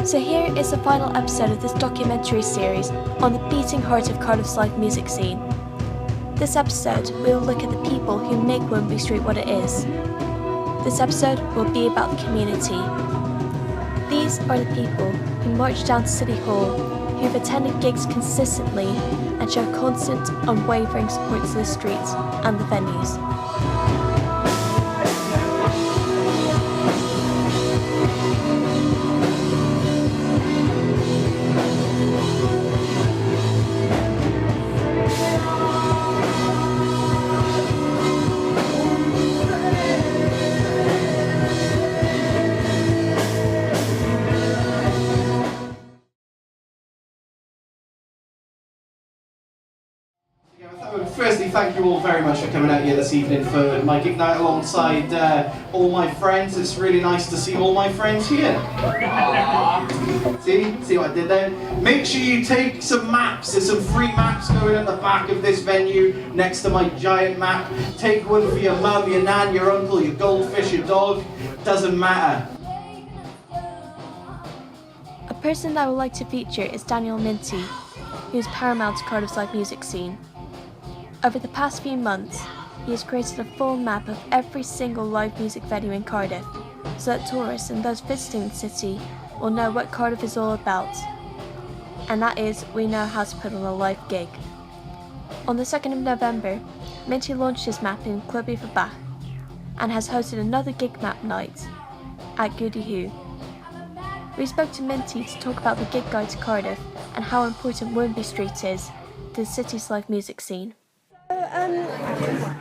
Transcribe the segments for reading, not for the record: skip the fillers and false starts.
So here is the final episode of this documentary series on the beating heart of Cardiff's live music scene. This episode, we will look at the people who make Womanby Street what it is. This episode will be about the community. These are the people who march down to City Hall, who've attended gigs consistently and show constant, unwavering support to the streets and the venues. Firstly, thank you all very much for coming out here this evening for my gig night alongside all my friends. It's really nice to see all my friends here. See what I did there? Make sure you take some maps. There's some free maps going at the back of this venue next to my giant map. Take one for your mum, your nan, your uncle, your goldfish, your dog. Doesn't matter. A person that I would like to feature is Daniel Minty, who is paramount to Cardiff's live music scene. Over the past few months, he has created a full map of every single live music venue in Cardiff, so that tourists and those visiting the city will know what Cardiff is all about. And that is, we know how to put on a live gig. On the 2nd of November, Minty launched his map in Club Bach and has hosted another gig map night at Goody Hoo. We spoke to Minty to talk about the gig guide to Cardiff and how important Womanby Street is to the city's live music scene.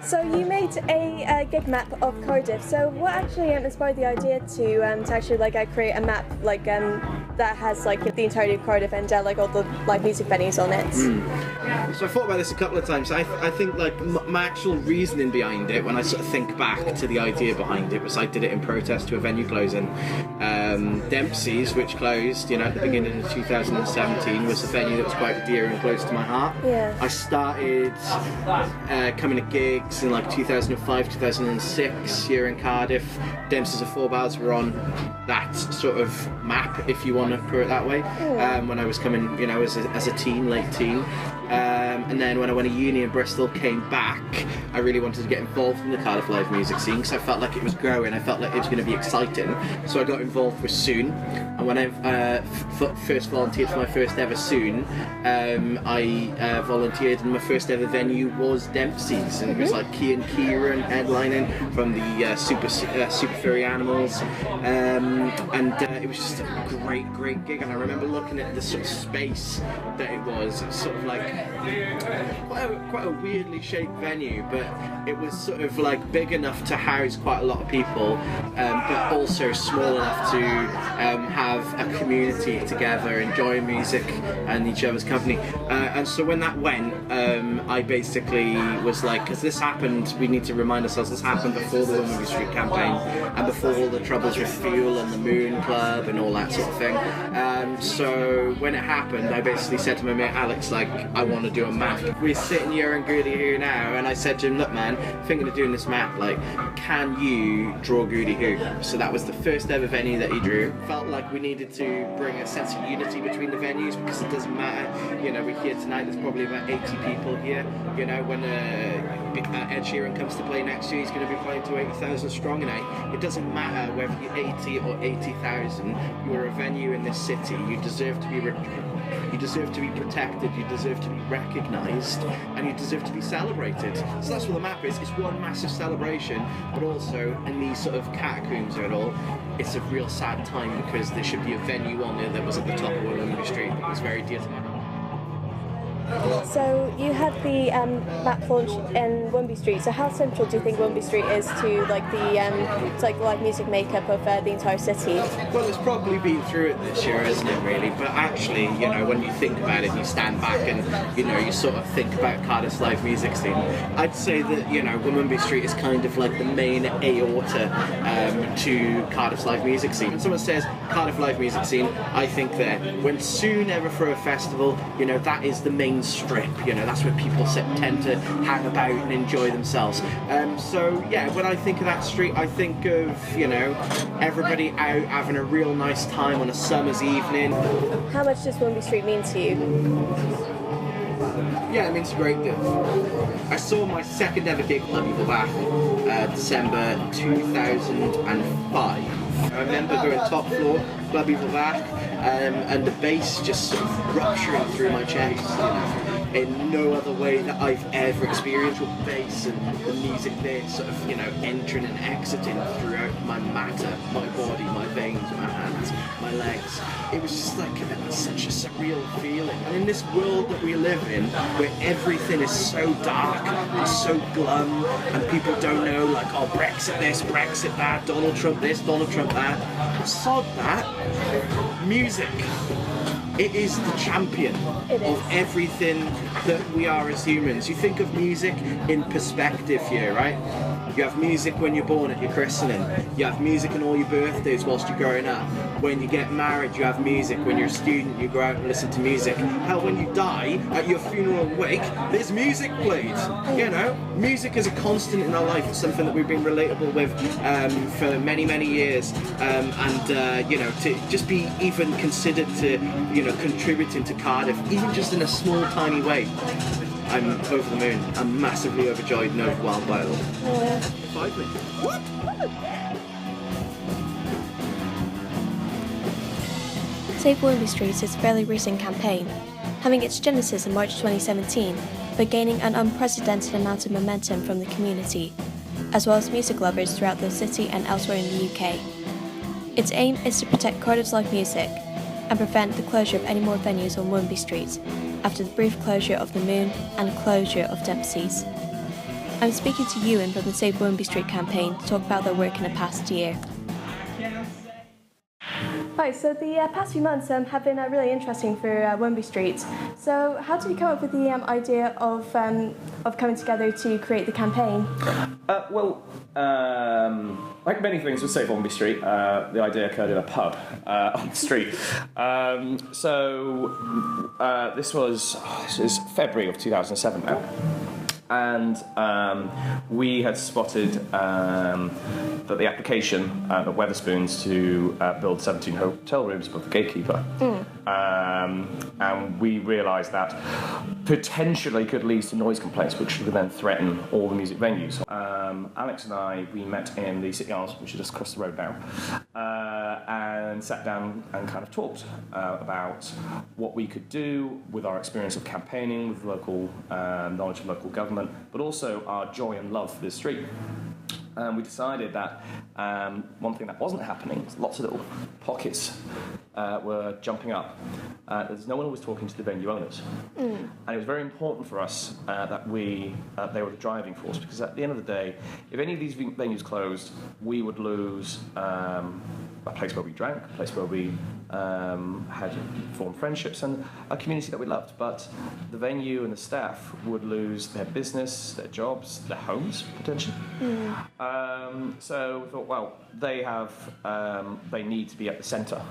So you made a gig map of Cardiff. So what actually inspired the idea to actually create a map that has the entirety of Cardiff and all the live music venues on it? So I thought about this a couple of times. I think my actual reasoning behind it, when I sort of think back to the idea behind it, was I did it in protest to a venue closing. Dempsey's, which closed, at the beginning of 2017, was a venue that was quite dear and close to my heart. Yeah. I started coming to gigs in 2005, 2006 here in Cardiff. Dempsey's and Four Bars were on that sort of map, if you want to put it that way. When I was coming, as a teen, late teen. And then when I went to uni in Bristol, came back, I really wanted to get involved in the Cardiff live music scene because I felt like it was growing, I felt like it was going to be exciting. So I got involved with Soon, and when I first volunteered for my first ever Soon, I volunteered, and my first ever venue was Dempsey's, and it was Kean Kieran headlining from the Super Furry Animals, and it was just a great gig. And I remember looking at the sort of space that it was sort of quite a weirdly shaped venue, but it was sort of big enough to house quite a lot of people, but also small enough to have a community together, enjoying music and each other's company. And so when that went, I basically was because this happened, we need to remind ourselves, this happened before the Womanby Street campaign and before all the troubles with Fuel and the Moon Club and all that sort of thing. So when it happened, I basically said to my mate Alex, I want to do a map. We're sitting here in Goody Hoo now, and I said to him, look man, thinking of doing this map, can you draw Goody Hoo? So that was the first ever venue that he drew. Felt like we needed to bring a sense of unity between the venues, because it doesn't matter, we're here tonight, there's probably about 80 people here, when Ed Sheeran comes to play next year, he's going to be playing to 80,000 strong, it doesn't matter whether you're 80 or 80,000, you're a venue in this city, you deserve to be protected, you deserve to be recognised, and you deserve to be celebrated. So that's what the map is. It's one massive celebration, but also in these sort of catacombs of it all, it's a real sad time, because there should be a venue on there that was at the top of Womanby Street that was very dear to my heart. So you had the map launch in Womanby Street. So how central do you think Womanby Street is to the live music makeup of the entire city? Well, it's probably been through it this year, isn't it, really? But actually, when you think about it, you stand back and you sort of think about Cardiff's live music scene. I'd say that Womanby Street is kind of the main aorta to Cardiff's live music scene. When someone says Cardiff live music scene, I think that when Soon ever throw a festival, that is the main main strip. That's where people tend to hang about and enjoy themselves. So yeah, when I think of that street, I think of everybody out having a real nice time on a summer's evening. How much does Womanby Street mean to you? Yeah, it means a great deal. I saw my second ever gig at People Back, December 2005. I remember going top floor, Club People Back, and the bass just sort of rupturing through my chest, in no other way that I've ever experienced, with bass and the music there sort of, entering and exiting throughout my matter, my body, my veins, my hands, my legs. It was just like such a surreal feeling. And in this world that we live in, where everything is so dark and so glum, and people don't know, like, oh, Brexit this, Brexit that, Donald Trump this, Donald Trump that, sod that, music. It is the champion of everything that we are as humans. You think of music in perspective here, right? You have music when you're born at your christening. You have music on all your birthdays whilst you're growing up. When you get married, you have music. When you're a student, you go out and listen to music. Hell, when you die, at your funeral and wake, there's music played. Music is a constant in our life. It's something that we've been relatable with for many, many years. To just be even considered to, contributing to Cardiff, even just in a small, tiny way. I'm over the moon. I'm massively overjoyed and overwhelmed by it all. Five me. What? Save Womanby Street is a fairly recent campaign, having its genesis in March 2017, but gaining an unprecedented amount of momentum from the community, as well as music lovers throughout the city and elsewhere in the UK. Its aim is to protect Cardiff's live music and prevent the closure of any more venues on Womanby Street, after the brief closure of the Moon and closure of Dempsey's. I'm speaking to Ewan from the Save Womanby Street campaign to talk about their work in the past year. Right, so the past few months have been really interesting for Womanby Street. So how did you come up with the idea of coming together to create the campaign? Like many things with Save Womanby Street, the idea occurred in a pub on the street. This is February of 2007 now. And we had spotted that the application at Wetherspoons to build 17 hotel rooms above the gatekeeper. And we realised that potentially could lead to noise complaints, which would then threaten all the music venues. Alex and I, we met in the City Arms, which is just across the road now, and sat down and kind of talked about what we could do with our experience of campaigning, with local knowledge of local government, but also our joy and love for this street. We decided that one thing that wasn't happening is lots of little pockets were jumping up. There's no one who was talking to the venue owners. And it was very important for us that they were the driving force, because at the end of the day, if any of these venues closed, we would lose a place where we drank, a place where we had formed friendships and a community that we loved. But the venue and the staff would lose their business, their jobs, their homes, potentially. So we thought, well, they need to be at the centre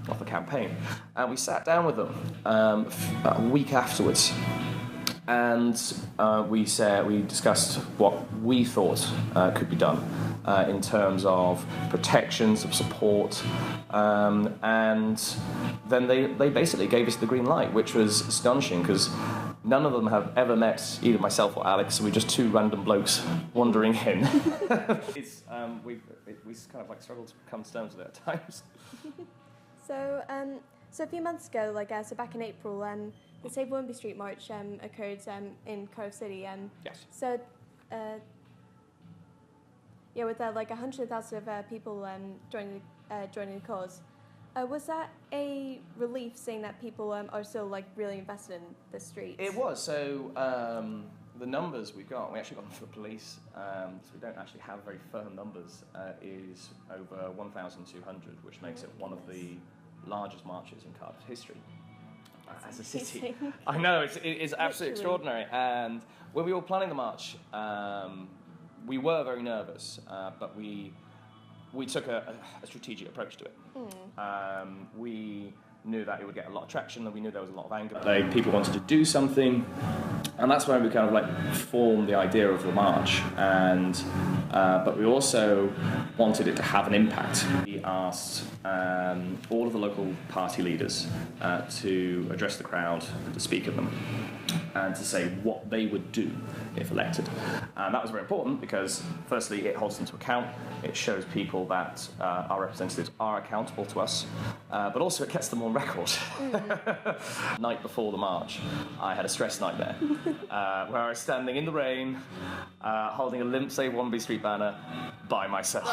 of the campaign. And we sat down with them a week afterwards, and we discussed what we thought could be done in terms of protections, of support, and then they basically gave us the green light, which was astonishing, because none of them have ever met either myself or Alex. We're just two random blokes wandering in. We kind of struggle to come to terms with it at times. So a few months ago, so back in April, the Save Womanby Street March occurred in Cardiff City. Yes. So, with 100,000 people joining the cause. Was that a relief, seeing that people are still really invested in the streets? It was. So the numbers we actually got them from the police, so we don't actually have very firm numbers, is over 1,200, which makes it one of the largest marches in Cardiff history as a city. I know, it's absolutely extraordinary. And when we were planning the march, we were very nervous, but we took a strategic approach to it. We knew that it would get a lot of traction, and we knew there was a lot of anger. People wanted to do something, and that's when we kind of like formed the idea of the march. And but we also wanted it to have an impact. We asked all of the local party leaders to address the crowd, to speak at them, and to say what they would do if elected. And that was very important because, firstly, it holds them to account. It shows people that our representatives are accountable to us, but also it gets them on record. Night before the march, I had a stress nightmare where I was standing in the rain, holding a limp Save Womanby Street banner by myself.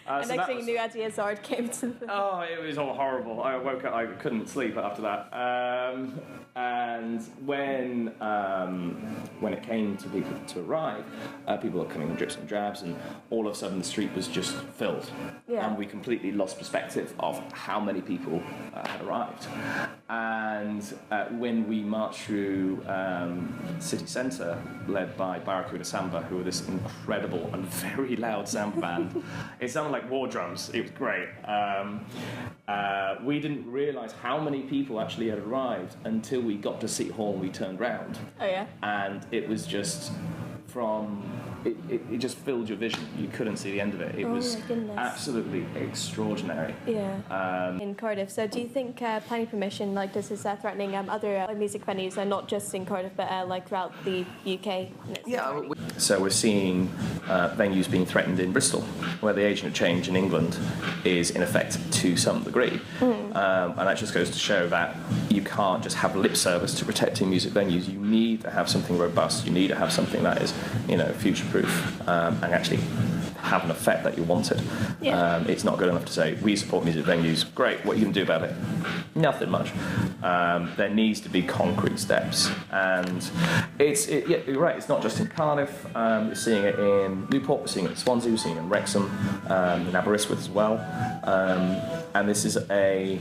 And next thing you knew, Eddie Izzard came to the... Oh, it was all horrible. I woke up, I couldn't sleep after that. And when it came to people to arrive, people were coming in drips and drabs, and all of a sudden the street was just filled. Yeah. And we completely lost perspective of how many people had arrived. And when we marched through city centre, led by Barracuda Samba, who were this incredible and very loud samba band, it sounded like war drums. It was great. We didn't realise how many people actually had arrived until we got to City Hall and we turned round. Oh yeah. And it was just it just filled your vision. You couldn't see the end of it. It was absolutely extraordinary. Yeah. In Cardiff. So do you think planning permission like this is threatening other music venues, and not just in Cardiff, but like throughout the UK? Yeah. So we're seeing venues being threatened in Bristol, where the agent of change in England is in effect to some degree. And that just goes to show that you can't just have lip service to protecting music venues. You need to have something robust. You need to have something that is, future-proof and actually have an effect that you wanted. Yeah. It's not good enough to say, we support music venues, great, what are you going to do about it? Nothing much. There needs to be concrete steps. And yeah, you're right, it's not just in Cardiff, we're seeing it in Newport, we're seeing it in Swansea, we're seeing it in Wrexham, in Aberystwyth as well. And this is a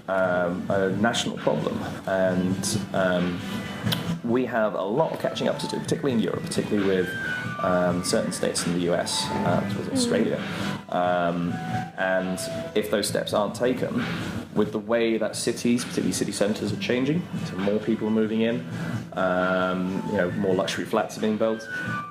national problem. And we have a lot of catching up to do, particularly in Europe, particularly with certain states in the US, with Australia. And if those steps aren't taken, with the way that cities, particularly city centres, are changing, so more people are moving in, more luxury flats are being built,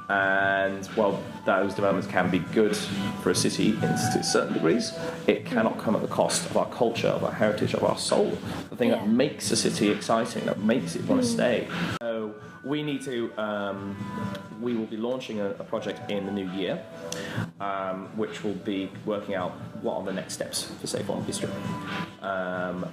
and while those developments can be good for a city to certain degrees, it cannot come at the cost of our culture, of our heritage, of our soul, the thing that makes a city exciting, that makes it want to stay. So we need to, we will be launching a project in the new year, which will be working out what are the next steps for Save Womanby Street.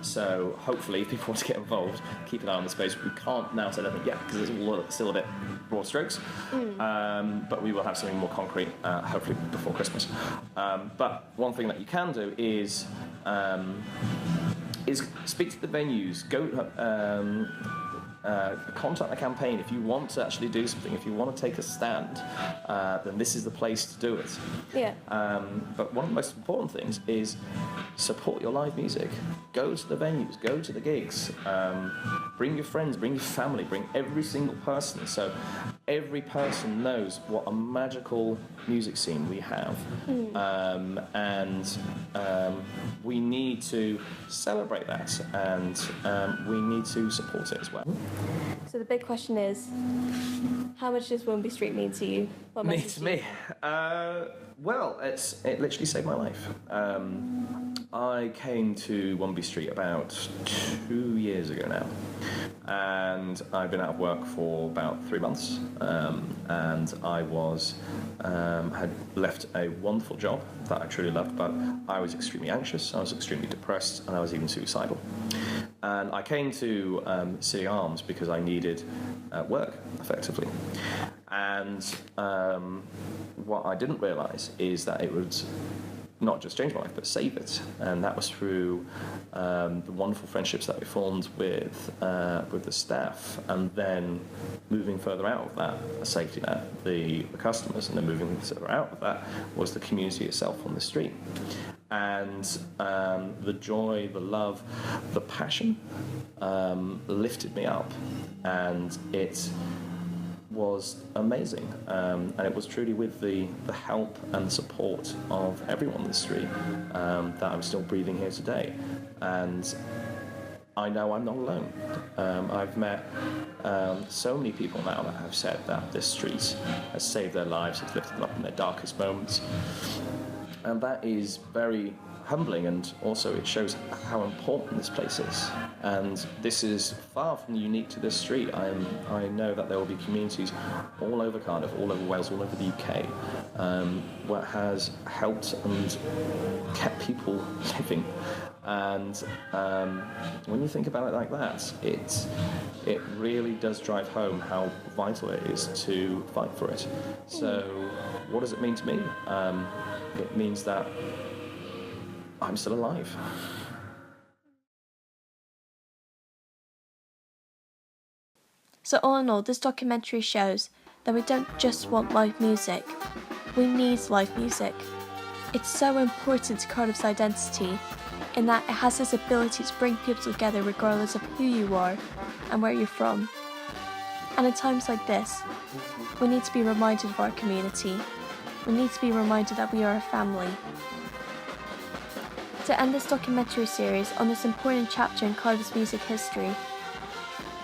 So hopefully, if people want to get involved, keep an eye on the space. We can't now say anything yet because it's still a bit broad strokes, but we will have something more concrete, hopefully before Christmas. But one thing that you can do is speak to the venues, contact the campaign. If you want to actually do something, if you want to take a stand, then this is the place to do it. Yeah. But one of the most important things is support your live music. Go to the venues, go to the gigs, bring your friends, bring your family, bring every single person, so every person knows what a magical music scene we have. And we need to celebrate that, and we need to support it as well. So the big question is, how much does Womanby Street mean to you? What means to me? Well, it literally saved my life. I came to Womanby Street about 2 years ago now, and I've been out of work for about 3 months, and I had left a wonderful job that I truly loved, but I was extremely anxious, I was extremely depressed, and I was even suicidal. And I came to City Arms because I needed work, effectively. And what I didn't realise is that it would not just change my life, but save it. And that was through the wonderful friendships that we formed with the staff, and then moving further out of that, a safety net, the customers, and then moving further out of that was the community itself on the street. And the joy, the love, the passion lifted me up, and it was amazing, and it was truly with the help and the support of everyone on the street that I'm still breathing here today. And I know I'm not alone. I've met so many people now that have said that this street has saved their lives, has lifted them up in their darkest moments. And that is very humbling, and also it shows how important this place is. And this is far from unique to this street. I know that there will be communities all over Cardiff, all over Wales, all over the UK, where it has helped and kept people living. And when you think about it like that, it really does drive home how vital it is to fight for it. So what does it mean to me? It means that I'm still alive. So all in all, this documentary shows that we don't just want live music, we need live music. It's so important to Cardiff's identity in that it has this ability to bring people together regardless of who you are and where you're from. And in times like this, we need to be reminded of our community. We need to be reminded that we are a family. To end this documentary series on this important chapter in Cardiff's music history,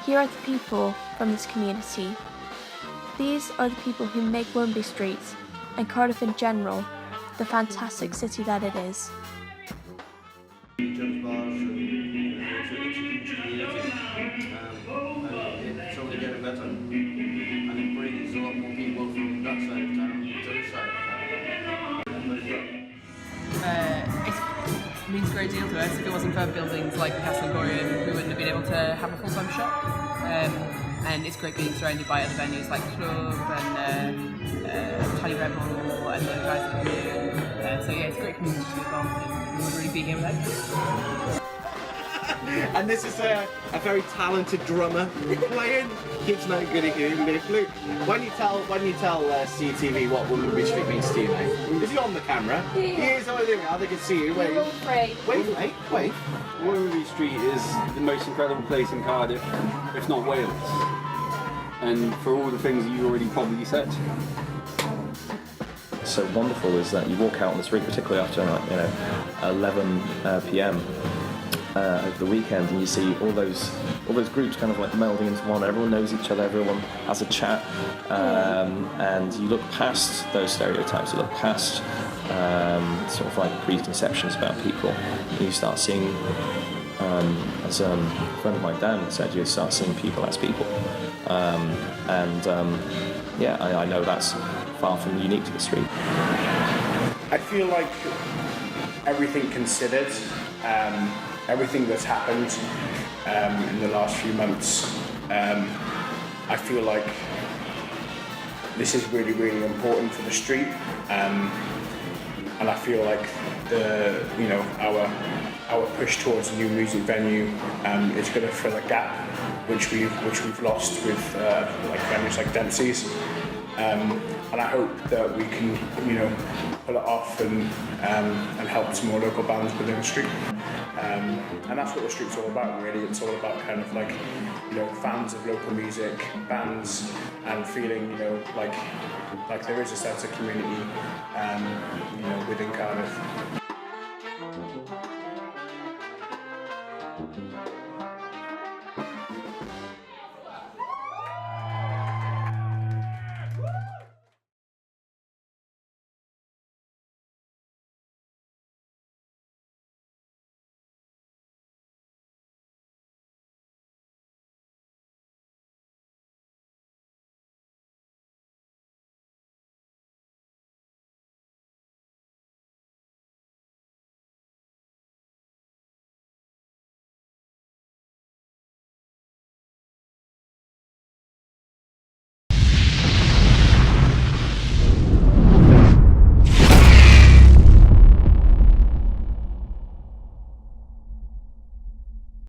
here are the people from this community. These are the people who make Womanby Street, and Cardiff in general, the fantastic city that it is. It's only getting better, and it brings a lot more people from that side of town to this side of town. It means a great deal to us. If it wasn't for buildings like the Castle Gorian, we wouldn't have been able to have a full-time shop. And it's great being surrounded by other venues like Club and Tiny Rebel and the guys that we do. So yeah, it's a great community to live on, and we wouldn't really be here without it. And this is a very talented drummer playing. Kids no good at hearing a bit of flute. When you tell CTV what Womanby Street means to you, mate, is he on the camera? Yeah. He is. Oh, there we are. They can see you. Wait, mate. Wait. Womanby Street is the most incredible place in Cardiff, if not Wales. And for all the things that you already probably said. So wonderful is that you walk out on the street, particularly after 11 p.m. Over the weekend, and you see all those groups kind of like melding into one. Everyone knows each other, everyone has a chat, and you look past those stereotypes, you look past sort of like preconceptions about people, and you start seeing, as a friend of mine Dan said, you start seeing people as people, I know that's far from unique to the street. I feel like everything considered, everything that's happened in the last few months, I feel like this is really, really important for the street, and I feel like our push towards a new music venue is going to fill a gap which we've lost with like venues like Dempsey's. And I hope that we can, pull it off and help some more local bands within the street. And that's what the street's all about, really. It's all about kind of like, fans of local music, bands, and feeling, like there is a sense of community